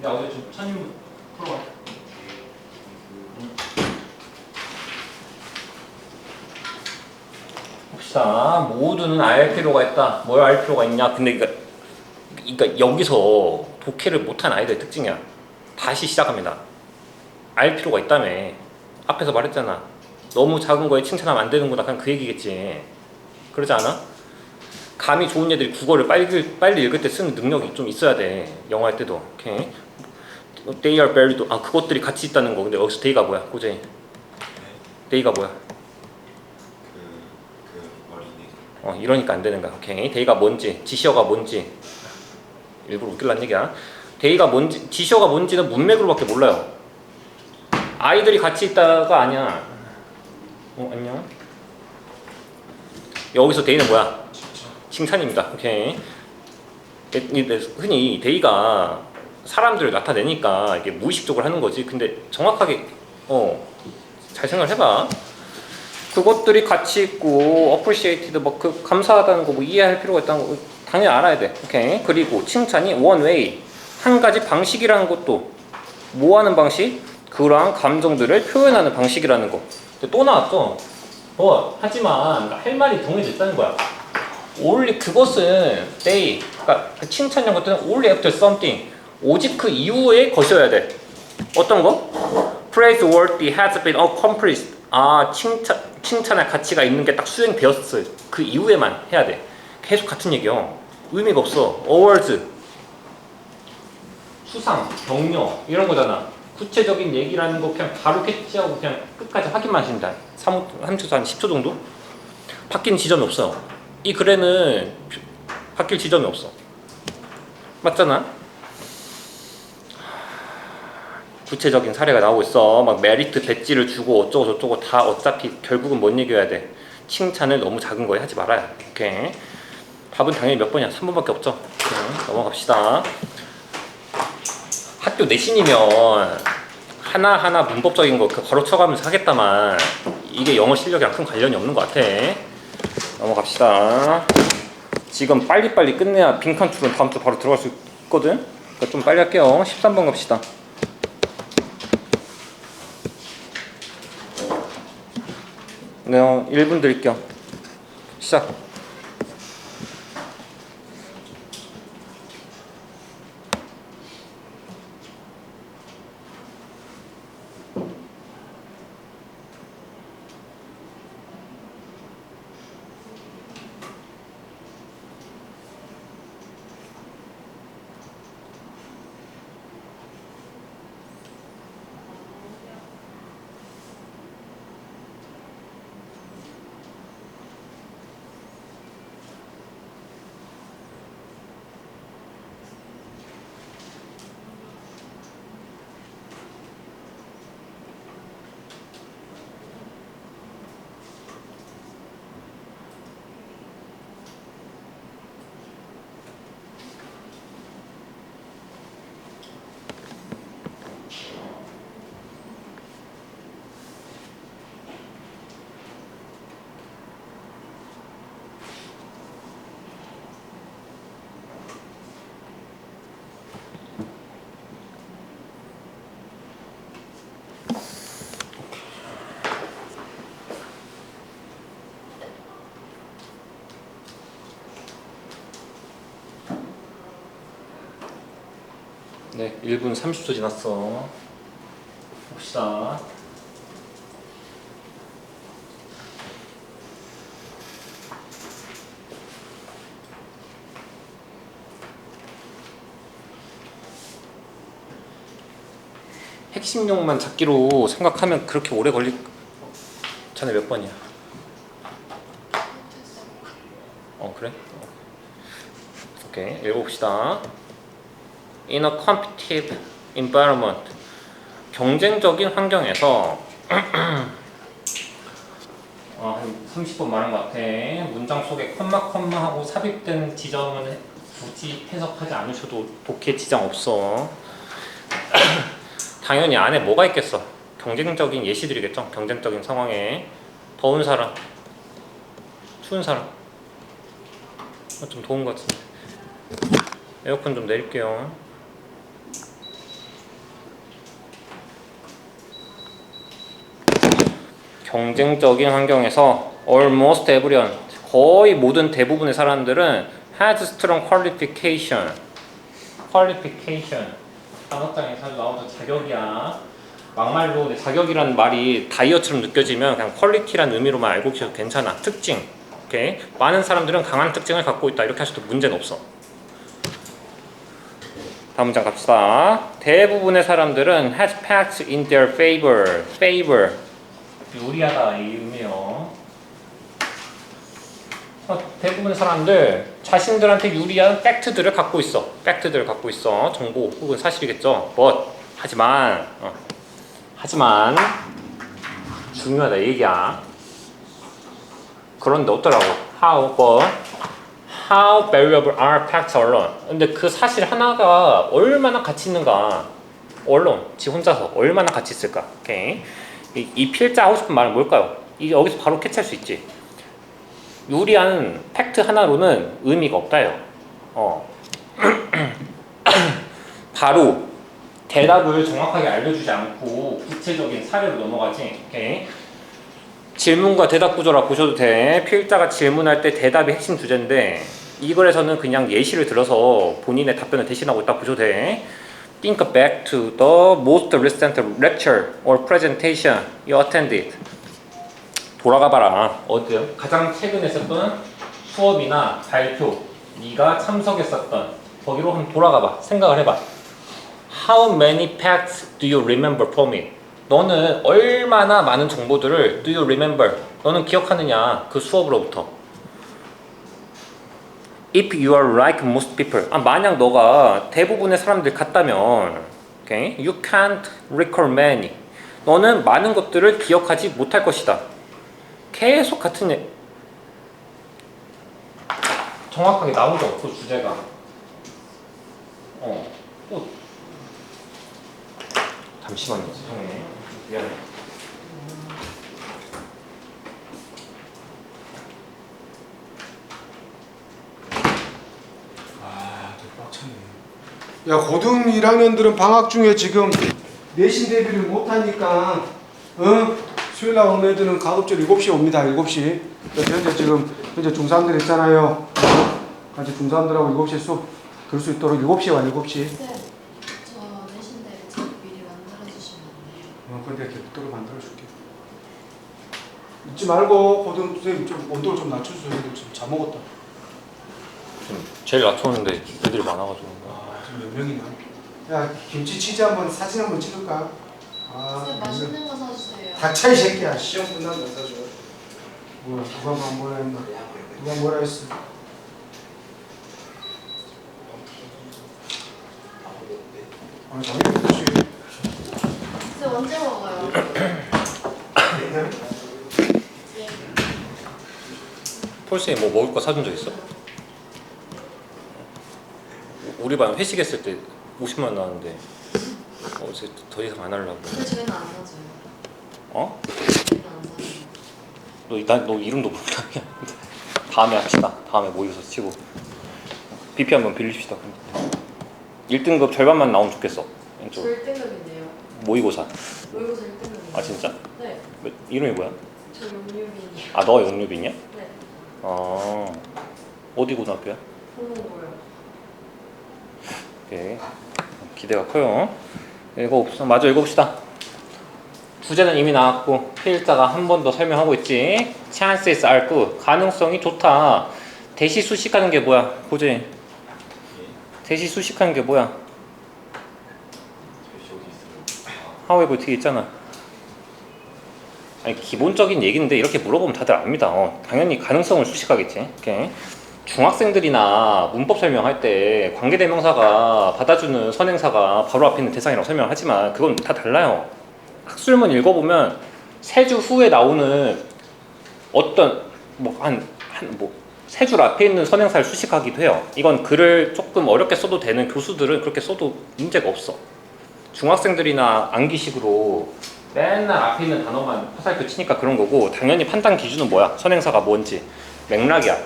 야, 어제 좀 찬님 풀어봐. 봅시다. 모두는 알 필요가 있다. 뭘 알 필요가 있냐? 근데 그러니까 여기서 독해를 못한 아이들의 특징이야. 다시 시작합니다. 알 필요가 있다며. 앞에서 말했잖아. 너무 작은 거에 칭찬하면 안 되는구나. 그냥 그 얘기겠지. 그러지 않아? 감이 좋은 애들이 국어를 빨리 읽을 때 쓰는 능력이 좀 있어야 돼. 영어 할 때도. 오케이. They are very 그것들이 같이 있다는 거. 근데 여기서 they가 뭐야? 고재인. they가 뭐야? 어린이. 이러니까 안 되는 거야. 오케이. they가 뭔지, 지시어가 뭔지. 일부러 웃길란 얘기야. they가 뭔지, 지시어가 뭔지는 문맥으로밖에 몰라요. 아이들이 같이 있다가 아니야. 안녕. 여기서 they는 뭐야? 칭찬입니다. 오케이. 흔히 they가 사람들을 나타내니까 이게 무의식적으로 하는 거지. 근데 정확하게 잘 생각을 해봐. 그것들이 같이 있고 appreciated 그 감사하다는 거 이해할 필요가 있다는 거 당연히 알아야 돼. 오케이. 그리고 칭찬이 one way 한 가지 방식이라는 것도 뭐 하는 방식? 그러한 감정들을 표현하는 방식이라는 거. 또 나왔죠. 하지만 할 말이 정해져 있다는 거야. only 그것은 they 그러니까 그 칭찬이란 것들은 only after something 오직 그 이후에 것이어야 돼. 어떤 거? praise worthy has been accomplished. 칭찬할 가치가 있는 게 딱 수행되었어요. 그 이후에만 해야 돼. 계속 같은 얘기요. 의미가 없어. awards 수상, 격려 이런 거잖아. 구체적인 얘기라는 거 그냥 바로 캐치하고 그냥 끝까지 확인만 하십니다. 3초, 한 10초 정도? 바뀌는 지점이 없어요. 이 글에는 바뀔 지점이 없어. 맞잖아? 구체적인 사례가 나오고 있어. 막 메리트 배지를 주고 어쩌고 저쩌고 다 어차피 결국은 뭔 얘기해야 돼? 칭찬을 너무 작은 거에 하지 말아야 돼. 오케이. 답은 당연히 몇 번이야? 3번밖에 없죠? 오케이. 넘어갑시다. 학교 내신이면 하나하나 문법적인 거 가로쳐가면서 하겠다만 이게 영어 실력이랑 큰 관련이 없는 것 같아. 넘어갑시다. 지금 빨리빨리 끝내야 빈칸 줄은 다음 주 바로 들어갈 수 있거든? 그러니까 좀 빨리 할게요. 13번 갑시다. 네, 1분 드릴게요. 시작. 네, 1분 30초 지났어. 봅시다. 핵심용만 잡기로 생각하면 그렇게 오래 걸릴. 자네 몇 번이야? 그래? 오케이, 읽어봅시다. In a competitive environment, 경쟁적인 환경에서 한 30번 말한 것 같아. 문장 속에 컴마하고 삽입된 지점은 굳이 해석하지 않으셔도 독해 지장 없어. 당연히 안에 뭐가 있겠어? 경쟁적인 예시들이겠죠. 경쟁적인 상황에 더운 사람, 추운 사람. 좀 더운 것 같은데. 에어컨 좀 내릴게요. 경쟁적인 환경에서 almost everyone, 거의 모든 대부분의 사람들은 has strong qualification. 단어장에 자주 나오는 자격이야. 막말로 자격이라는 말이 다이어트처럼 느껴지면 그냥 퀄리티란 의미로만 알고 계셔도 괜찮아. 특징. 오케이? 많은 사람들은 강한 특징을 갖고 있다. 이렇게 하셔도 문제는 없어. 다음 문장 갑시다. 대부분의 사람들은 has facts in their favor. 유리하다 이 의미요. 대부분의 사람들 자신들한테 유리한 팩트들을 갖고 있어. 정보 혹은 사실이겠죠. 하지만 중요하다 얘기야. 그런데 어떠라고? How valuable are facts alone? 근데 그 사실 하나가 얼마나 가치 있는가? 지 혼자서 얼마나 가치 있을까? 오케이. 이 필자 하고 싶은 말은 뭘까요? 여기서 바로 캐치할 수 있지. 유리한 팩트 하나로는 의미가 없다요. 바로 대답을 정확하게 알려주지 않고 구체적인 사례로 넘어가지. 오케이. 질문과 대답 구조라 보셔도 돼. 필자가 질문할 때 대답이 핵심 주제인데 이글에서는 그냥 예시를 들어서 본인의 답변을 대신하고 있다 보셔도 돼. Think back to the most recent lecture or presentation you attended. 돌아가봐라. 어디요? 가장 최근에 있었던 수업이나 발표, 네가 참석했었던 거기로 한번 돌아가봐. 생각을 해봐. How many facts do you remember from it? 너는 얼마나 많은 정보들을 do you remember? 너는 기억하느냐? 그 수업으로부터. If you are like most people, 만약 너가 대부분의 사람들 같다면, okay, you can't recall many. 너는 많은 것들을 기억하지 못할 것이다. 계속 같은 정확하게 나오죠. 그 주제가. 잠시만요. 죄송해요. 미안해. 빡쳤네. 야, 고등 1학년들은 방학 중에 지금 내신 대비를 못하니까 수요일 날 오는 애들은 가급적 7시에 옵니다. 7시. 현재 중3들 있잖아요. 같이 중3들하고 7시에 수업 들을 수 있도록 7시에 와. 7시. 네, 저 내신 대비 책 미리 만들어주시면 안 돼요? 근데 객도로 만들어줄게. 잊지 말고 고등 선생님 좀 온도를 좀 낮춰주세요. 지금 잘 먹었다. 제일 낮췄는데 애들이 많아가지고. 지금 몇 명이나? 야, 김치 치즈 한번 사진 한번 찍을까? 선생님 맛있는 거 사주세요. 닥쳐 이 새끼야. 시험 끝나면 사줘. 누가 뭐라 했나? 누가 뭐라 했어? 당연히 그렇지. 선생님 언제 먹어요? 폴스에 뭐 먹을 거 사준 적 있어? 우리 반 회식했을 때 50만 원 나왔는데 이제 더 이상 안 하려고. 근데 저희는 안 사줘요. 저희는 안 사줘요. 너 이름도 모르냐? 다음에 합시다. 다음에 모여서 치고 BP 한번 빌립시다. 1등급 절반만 나오면 좋겠어. 왼쪽. 저 1등급인데요. 모의고사. 모의고사 1등급이에요. 아 진짜? 네. 이름이 뭐야? 저 용유빈이요. 너가 영유빈이야? 네. 어디 고등학교야? 공무고요. 오케이. 기대가 커요. 읽어봅시다. 마저 읽어봅시다. 부제는 이미 나왔고 필자가 한 번 더 설명하고 있지. Chances are good. 가능성이 좋다. 대시 수식하는 게 뭐야? 보지. 대시 수식하는 게 뭐야? however 뒤에 있잖아. 아니 기본적인 얘기인데 이렇게 물어보면 다들 압니다. 당연히 가능성을 수식하겠지. 오케이. 중학생들이나 문법 설명할 때 관계대명사가 받아주는 선행사가 바로 앞에 있는 대상이라고 설명하지만 그건 다 달라요. 학술문 읽어보면 세 줄 후에 나오는 어떤 세 줄 앞에 있는 선행사를 수식하기도 해요. 이건 글을 조금 어렵게 써도 되는 교수들은 그렇게 써도 문제가 없어. 중학생들이나 암기식으로 맨날 앞에 있는 단어만 화살표 치니까 그런 거고, 당연히 판단 기준은 뭐야? 선행사가 뭔지 맥락이야.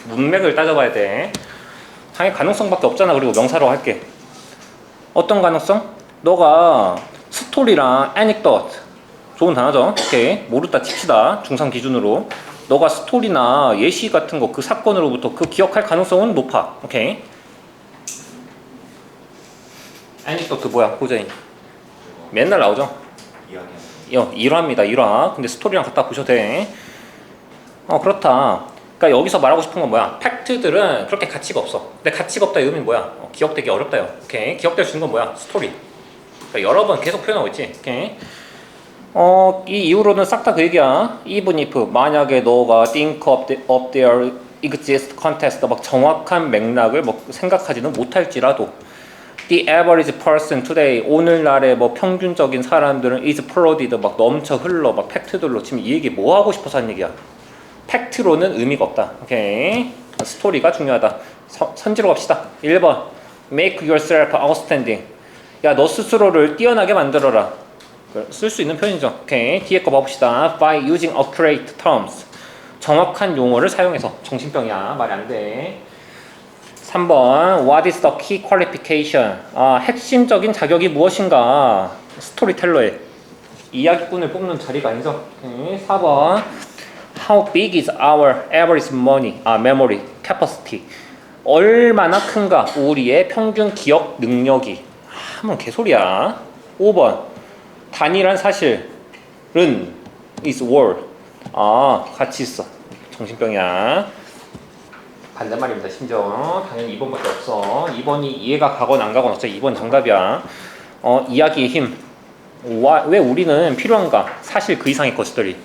문맥을 따져봐야 돼. 당연히 가능성밖에 없잖아. 그리고 명사로 할게. 어떤 가능성? 너가 스토리랑 anecdote 좋은 단어죠. 오케이. 모르다 칩시다. 중3 기준으로. 너가 스토리나 예시 같은 거 그 사건으로부터 그 기억할 가능성은 높아. 오케이. anecdote 뭐야? 보자니. 맨날 나오죠. 일화입니다. 일화. 근데 스토리랑 갖다 보셔도 돼. 그렇다. 그러니까 여기서 말하고 싶은 건 뭐야? 팩트들은 그렇게 가치가 없어. 근데 가치가 없다 이 의미는 뭐야? 기억되기 어렵다요. 오케이. 기억될 수 있는 건 뭐야? 스토리. 그러니까 여러 번 계속 표현하고 있지. 오케이. 이 이후로는 싹 다 그 얘기야. even if 만약에 너가 think of their exist context 막 정확한 맥락을 생각하지는 못할지라도 the average person today 오늘날의 평균적인 사람들은 is flooded 막 넘쳐 흘러 막 팩트들로. 지금 이 얘기 뭐 하고 싶어서 하는 얘기야? 팩트로는 의미가 없다. 오케이. 스토리가 중요하다. 선지로 갑시다. 1번 make yourself outstanding. 야, 너 스스로를 뛰어나게 만들어라. 쓸 수 있는 표현이죠. 오케이. 뒤에 거 봐봅시다. by using accurate terms. 정확한 용어를 사용해서. 정신병이야. 말이 안 돼. 3번 what is the key qualification? 핵심적인 자격이 무엇인가? 스토리텔러의 이야기꾼을 뽑는 자리가 아니죠. 오케이. 4번 how big is our average memory capacity? 얼마나 큰가 우리의 평균 기억 능력이. 하면 개소리야. 5번 단일한 사실은 is word. 같이 있어. 정신병이야. 반대말입니다. 심지어 당연히 2번밖에 없어. 2번이 이해가 가건 안 가건 어차피 2번 정답이야. 이야기의 힘. 왜 우리는 필요한가? 사실 그 이상의 것들이.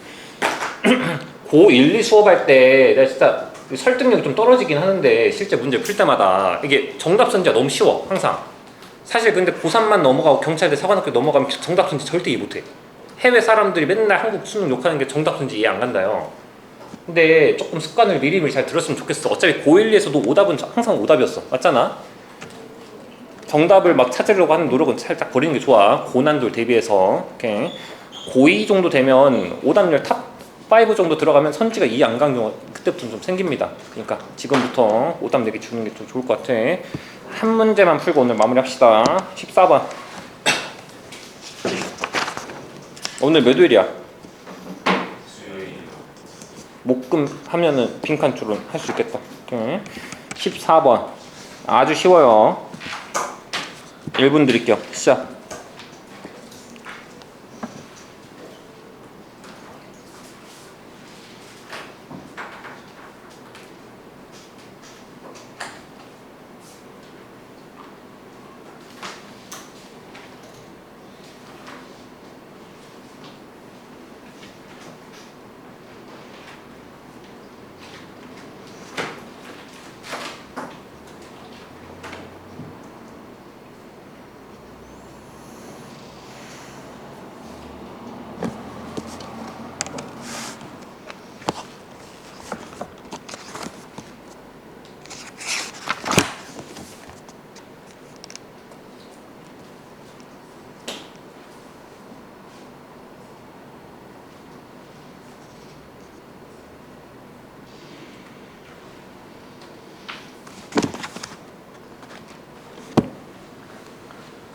고1, 2 수업할 때 내가 진짜 설득력이 좀 떨어지긴 하는데 실제 문제 풀 때마다 이게 정답 선지가 너무 쉬워. 항상. 사실 근데 고3만 넘어가고 경찰대 사관학교 넘어가면 정답 선지 절대 이해 못해. 해외 사람들이 맨날 한국 수능 욕하는 게 정답 선지 이해 안 간다요. 근데 조금 습관을 미리미리 잘 들었으면 좋겠어. 어차피 고1, 2에서도 오답은 항상 오답이었어. 맞잖아? 정답을 막 찾으려고 하는 노력은 살짝 버리는 게 좋아. 고난도를 대비해서. 오케이. 고2 정도 되면 오답률 탑5 정도 들어가면 선지가 이해 안 가는 경우가 그때부터 좀 생깁니다. 그러니까 지금부터 오답 내기 주는 게 좀 좋을 것 같아. 한 문제만 풀고 오늘 마무리합시다. 14번. 오늘 몇 요일이야? 목금 하면은 빈칸 줄은 할 수 있겠다. 14번. 아주 쉬워요. 1분 드릴게요. 시작.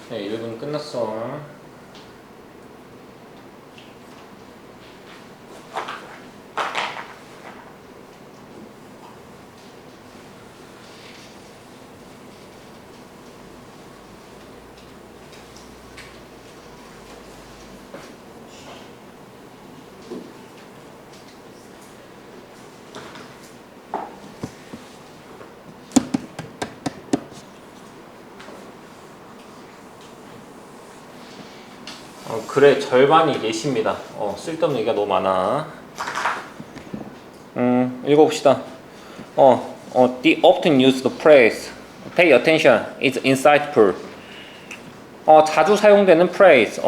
네, 1분 끝났어. 그래, 절반이 예시입니다. 쓸데없는 얘기가 너무 많아. 읽어봅시다. The often used phrase pay attention is insightful. 자주 사용되는 phrase,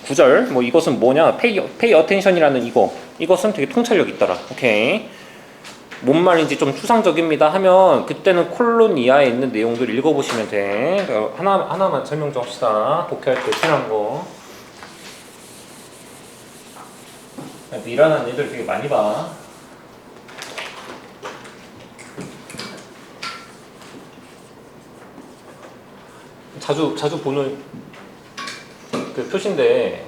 구절, 뭐 이것은 뭐냐? pay attention이라는 이것은 되게 통찰력 있더라. 오케이. 뭔 말인지 좀 추상적입니다 하면 그때는 콜론 이하에 있는 내용들 읽어보시면 돼. 하나만 설명 좀 합시다. 독해할 때 필요한 거. 미란한 애들 되게 많이 봐. 자주 보는 그 표시인데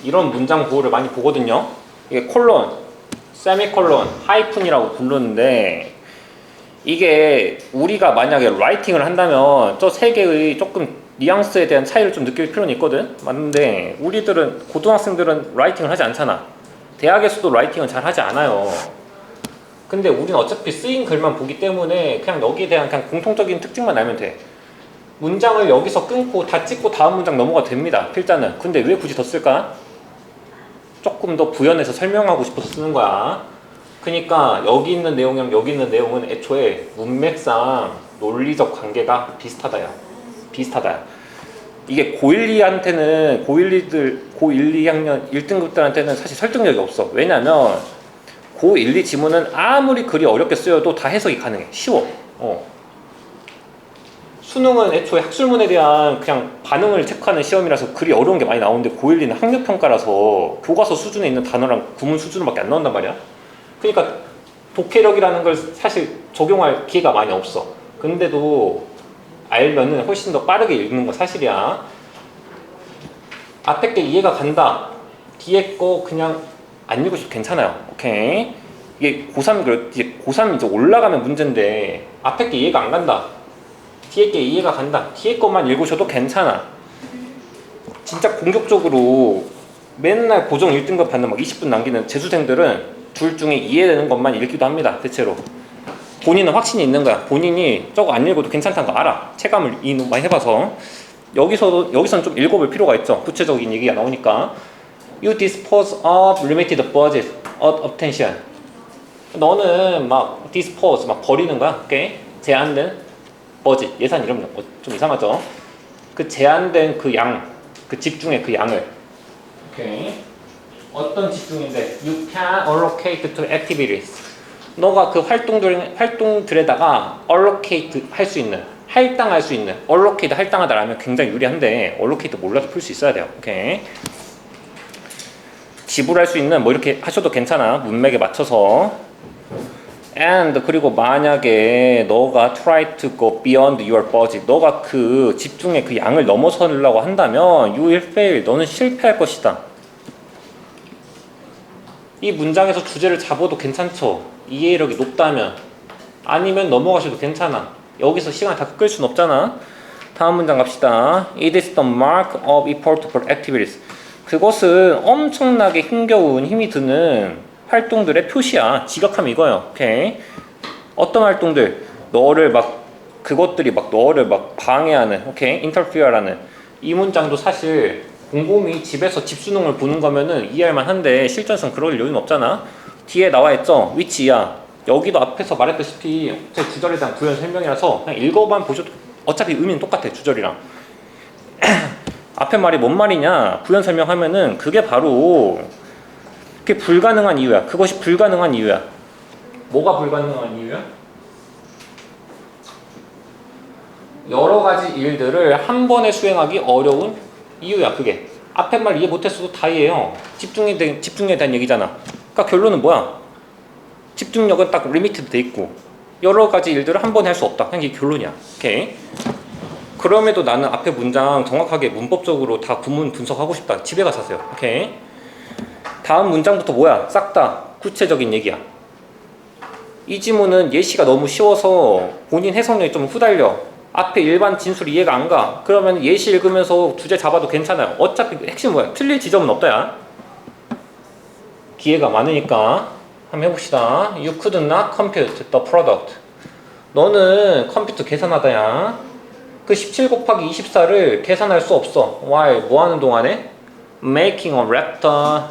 이런 문장 보호를 많이 보거든요. 이게 콜론, 세미콜론, 하이픈이라고 부르는데 이게 우리가 만약에 라이팅을 한다면 저 세 개의 조금 뉘앙스에 대한 차이를 좀 느낄 필요는 있거든. 맞는데 우리들은 고등학생들은 라이팅을 하지 않잖아. 대학에서도 라이팅은 잘 하지 않아요. 근데 우리는 어차피 쓰인 글만 보기 때문에 그냥 여기에 대한 그냥 공통적인 특징만 알면 돼. 문장을 여기서 끊고 다 찍고 다음 문장 넘어가도 됩니다. 필자는. 근데 왜 굳이 더 쓸까? 조금 더 부연해서 설명하고 싶어서 쓰는 거야. 그러니까 여기 있는 내용이랑 여기 있는 내용은 애초에 문맥상 논리적 관계가 비슷하다. 이게 고1, 2학년 1등급들한테는 사실 설득력이 없어. 왜냐면 고1, 2 지문은 아무리 글이 어렵게 쓰여도 다 해석이 가능해. 쉬워. 수능은 애초에 학술문에 대한 그냥 반응을 체크하는 시험이라서 글이 어려운 게 많이 나오는데 고1, 2는 학력평가라서 교과서 수준에 있는 단어랑 구문 수준밖에 안 나온단 말이야. 그러니까 독해력이라는 걸 사실 적용할 기회가 많이 없어. 근데도 알면은 훨씬 더 빠르게 읽는 건 사실이야. 앞에 게 이해가 간다. 뒤에 거 그냥 안 읽으셔도 괜찮아요. 오케이. 이게 고3 이제 올라가면 문제인데 앞에 게 이해가 안 간다. 뒤에 게 이해가 간다. 뒤에 것만 읽으셔도 괜찮아. 진짜 공격적으로 맨날 고정 1등급 받는 막 20분 남기는 재수생들은 둘 중에 이해되는 것만 읽기도 합니다. 대체로. 본인은 확신이 있는 거야. 본인이 저거 안 읽어도 괜찮다는 거 알아. 체감을 많이 해봐서. 여기서는 좀 읽어볼 필요가 있죠. 구체적인 얘기가 나오니까. You dispose of limited budget of attention. 너는 막 dispose 막 버리는 거야. 오케이? 제한된 budget 예산 이러면 좀 이상하죠. 그 제한된 그 양, 그 집중의 그 양을. 오케이. 어떤 집중인데? You can allocate to activities. 너가 그 활동들에다가 allocate 할 수 있는, 할당할 수 있는, allocate 할당하다라면 굉장히 유리한데 allocate 몰라도 풀 수 있어야 돼요. 오케이. 지불할 수 있는 뭐 이렇게 하셔도 괜찮아. 문맥에 맞춰서. And 그리고 만약에 너가 try to go beyond your budget, 너가 그 집중의 그 양을 넘어서려고 한다면 you will fail. 너는 실패할 것이다. 이 문장에서 주제를 잡아도 괜찮죠. 이해력이 높다면. 아니면 넘어가셔도 괜찮아. 여기서 시간 다 끌 순 없잖아. 다음 문장 갑시다. It is the mark of effort for activities. 그것은 엄청나게 힘겨운 힘이 드는 활동들의 표시야. 지각하면 이거예요. 오케이. 어떤 활동들? 그것들이 너를 방해하는, 오케이? interfere라는. 이 문장도 사실 곰곰이 집에서 집수능을 보는 거면은 이해할 만한데 실전상 그럴 여유는 없잖아. 뒤에 나와 있죠? 위치야. 여기도 앞에서 말했다시피 제 주절에 대한 부연 설명이라서 그냥 읽어만 보셔도 어차피 의미는 똑같아. 주절이랑. 앞에 말이 뭔 말이냐? 부연 설명하면은 그게 바로 그게 불가능한 이유야. 그것이 불가능한 이유야. 뭐가 불가능한 이유야? 여러 가지 일들을 한 번에 수행하기 어려운 이유야. 그게 앞에 말 이해 못했어도 다 이해해요. 집중에 대한 얘기잖아. 그러니까 결론은 뭐야? 집중력은 딱 리미티드 돼 있고 여러 가지 일들을 한 번에 할 수 없다. 그냥 이게 결론이야. 오케이. 그럼에도 나는 앞에 문장 정확하게 문법적으로 다 구문 분석하고 싶다. 집에 가서 하세요. 오케이. 다음 문장부터 뭐야? 싹 다 구체적인 얘기야. 이 지문은 예시가 너무 쉬워서 본인 해석력이 좀 후달려. 앞에 일반 진술 이해가 안 가. 그러면 예시 읽으면서 주제 잡아도 괜찮아요. 어차피 핵심 뭐야? 틀릴 지점은 없다야. 기회가 많으니까. 한번 해봅시다. You could not compute the product. 너는 컴퓨터 계산하다야. 그 17 곱하기 24를 계산할 수 없어. Why? 뭐 하는 동안에? Making a raptor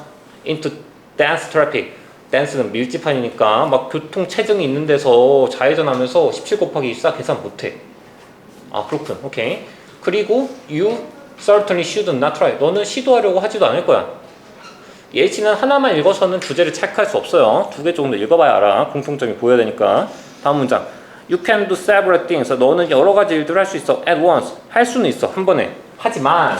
into dense traffic. dense는 밀집판이니까 막 교통 체증이 있는 데서 좌회전하면서 17 곱하기 24 계산 못해. 아 그렇군. 오케이. 그리고 you certainly should not try. 너는 시도하려고 하지도 않을 거야. 예시는 하나만 읽어서는 주제를 체크할 수 없어요. 두 개 정도 읽어봐야 알아. 공통점이 보여야 되니까. 다음 문장. You can do several things. 너는 여러 가지 일들을 할 수 있어. At once. 할 수는 있어. 한 번에. 하지만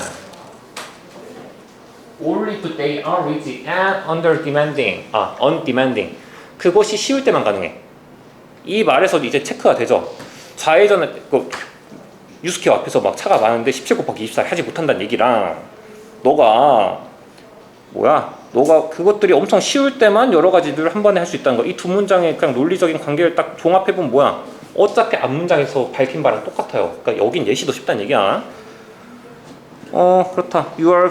only if they are easy and undemanding. 그것이 쉬울 때만 가능해. 이 말에서도 이제 체크가 되죠. 좌회전에 유스케 앞에서 막 차가 많은데 17 곱하기 24 하지 못한다는 얘기랑 너가 그것들이 엄청 쉬울 때만 여러 가지들을 한 번에 할 수 있다는 거. 이 두 문장의 그냥 논리적인 관계를 딱 종합해보면 뭐야? 어차피 앞 문장에서 밝힌 바랑 똑같아요. 그러니까 여긴 예시도 쉽다는 얘기야. 그렇다. You are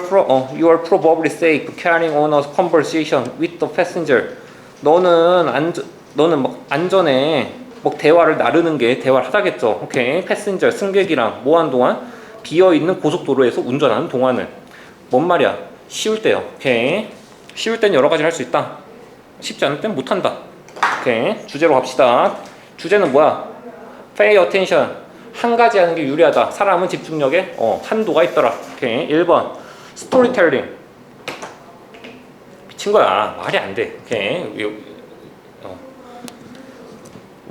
probably safe carrying on a conversation with the passenger. 너는 막 안전에 뭐 대화를 나르는 게 대화를 하다겠죠. 오케이. 패신저 승객이랑 뭐 하는 동안 비어 있는 고속도로에서 운전하는 동안은 뭔 말이야? 쉬울 때요. 오케이. 쉬울 땐 여러 가지를 할 수 있다. 쉽지 않을 땐 못 한다. 오케이. 주제로 갑시다. 주제는 뭐야? Pay attention. 한 가지 하는 게 유리하다. 사람은 집중력에 한도가 있더라. 오케이. 1번. 스토리텔링. 미친 거야. 말이 안 돼. 오케이.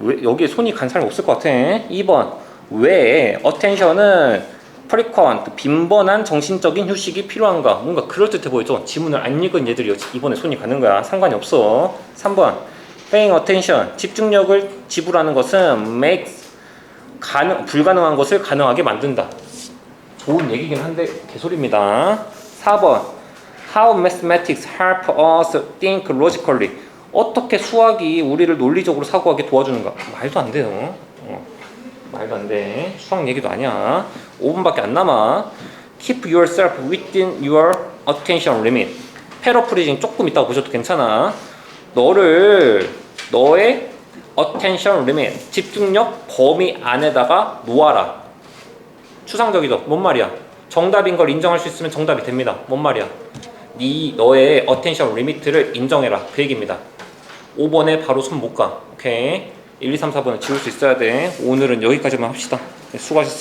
왜 여기에 손이 간 사람이 없을 것 같아. 2번. 왜 attention은 frequent, 빈번한 정신적인 휴식이 필요한가? 뭔가 그럴듯해 보이죠? 지문을 안 읽은 얘들이 이번에 손이 가는 거야. 상관이 없어. 3번. paying attention. 집중력을 지불하는 것은 makes 불가능한 것을 가능하게 만든다. 좋은 얘기긴 한데 개소리입니다. 4번. How mathematics help us think logically. 어떻게 수학이 우리를 논리적으로 사고하게 도와주는가? 말도 안 돼요. 말도 안 돼. 수학 얘기도 아니야. 5분밖에 안 남아. Keep yourself within your attention limit. 패러프리징 조금 있다고 보셔도 괜찮아. 너의 attention limit, 집중력 범위 안에다가 놓아라. 추상적이죠. 뭔 말이야? 정답인 걸 인정할 수 있으면 정답이 됩니다. 뭔 말이야? 너의 attention limit를 인정해라. 그 얘기입니다. 5번에 바로 손 못 가. 오케이. 1, 2, 3, 4번은 지울 수 있어야 돼. 오늘은 여기까지만 합시다. 수고하셨습니다.